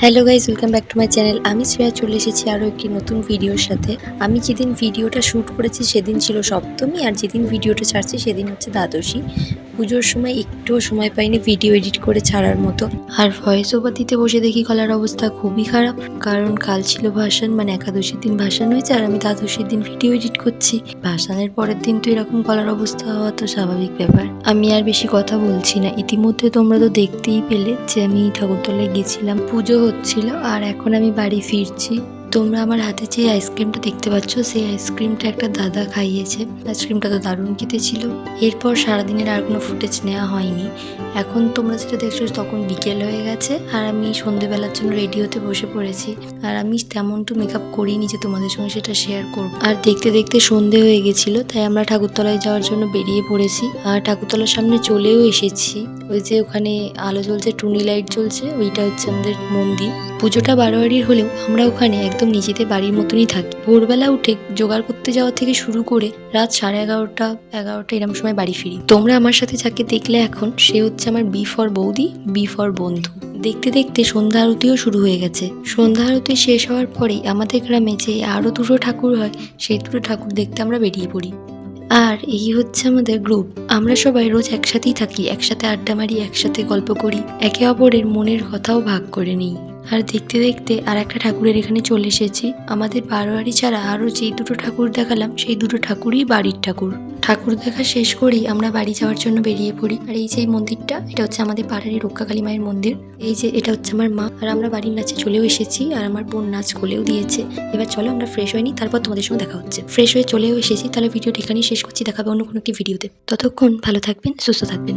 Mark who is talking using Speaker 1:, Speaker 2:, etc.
Speaker 1: Hello guys, welcome back to my channel. আমি শ্রেয়া চলে এসেছি আরও একটি নতুন ভিডিওর সাথে। আমি যেদিন ভিডিওটা শ্যুট করেছি সেদিন ছিল সপ্তমী, আর যেদিন ভিডিওটা ছাড়ছি সেদিন হচ্ছে দ্বাদশী। পুজোর সময় একটুও সময় পাইনি ভিডিও এডিট করে ছাড়ার মতো। আর ভয়েস ওভার দিতে বসে দেখি গলার অবস্থা খুবই খারাপ, কারণ কাল ছিল ভাসান, মানে একাদশীর দিন ভাসান হয়েছে, আর আমি দ্বাদশীর দিন ভিডিও এডিট করছি। ভাসানের পরের দিন তো এরকম গলার অবস্থা হওয়া তো স্বাভাবিক ব্যাপার। আমি আর বেশি কথা বলছি না। ইতিমধ্যে তোমরা তো দেখতেই পেলে যে আমি ঠাকুরতলায় গেছিলাম, পুজো হচ্ছিল, আর এখন আমি বাড়ি ফিরছি। তোমরা আমার হাতে যে আইসক্রিমটা দেখতে পাচ্ছ, সেই আইসক্রিমটা একটা দাদা খাইয়েছে। আইসক্রিমটা তো দারুণ খেতে ছিল। এরপর সারাদিনের আর কোনো ফুটেজ নেওয়া হয়নি। এখন তোমরা যেটা দেখছো তখন বিকেল হয়ে গেছে, আর আমি সন্ধেবেলার জন্য রেডি হতে বসে পড়েছি। আর আমি তেমন তো মেকআপ করিনি যে তোমাদের সঙ্গে সেটা শেয়ার করবো। আর দেখতে দেখতে সন্ধে হয়ে গেছিল, তাই আমরা ঠাকুরতলায় যাওয়ার জন্য বেরিয়ে পড়েছি। আর ঠাকুরতলার সামনে চলেও এসেছি। ওই যে ওখানে আলো জ্বলছে, টুনি লাইট জ্বলছে, ওইটা হচ্ছে আমাদের মন্দির। পুজোটা বারোয়ারির হলেও আমরা ওখানে একদম নিজেদের বাড়ির মতনই থাকি। ভোরবেলা উঠে জোগাড় করতে যাওয়া থেকে শুরু করে রাত 11:30 এরকম সময় বাড়ি ফিরি। তোমরা আমার সাথে যাকে দেখলে এখন, সে হচ্ছে আমার বি ফর বৌদি, বি ফর বন্ধু। দেখতে দেখতে সন্ধ্যা আরতিও শুরু হয়ে গেছে। সন্ধ্যা আরতি শেষ হওয়ার পরেই আমাদের গ্রামে যে আরো দুটো ঠাকুর হয়, সেই দুটো ঠাকুর দেখতে আমরা বেরিয়ে পড়ি। আর এই হচ্ছে আমাদের গ্রুপ। আমরা সবাই রোজ একসাথেই থাকি, একসাথে আড্ডা মারি, একসাথে গল্প করি, একে অপরের মনের কথাও ভাগ করে নিই। আর দেখতে দেখতে আর একটা ঠাকুরের এখানে চলে এসেছি। আমাদের বারোয়ারি ছাড়া আরও যেই দুটো ঠাকুর দেখালাম, সেই দুটো ঠাকুরই বাড়ির ঠাকুর। ঠাকুর দেখা শেষ করেই আমরা বাড়ি যাওয়ার জন্য বেরিয়ে পড়ি। আর এই যে এই মন্দিরটা, এটা হচ্ছে আমাদের পাড়ারই রক্ষাকালী মায়ের মন্দির। এই যে এটা হচ্ছে আমার মা। আর আমরা বাড়ির নাচে চলেও এসেছি, আর আমার বোন নাচ কোলেও দিয়েছে। এবার চলো আমরা ফ্রেশ হয়ে নিই, তারপর তোমাদের সঙ্গে দেখা হচ্ছে। ফ্রেশ হয়ে চলেও এসেছি, তাহলে ভিডিওটা এখানেই শেষ করছি। দেখাবে অন্য কোনো একটি ভিডিওতে। ততক্ষণ ভালো থাকবেন, সুস্থ থাকবেন।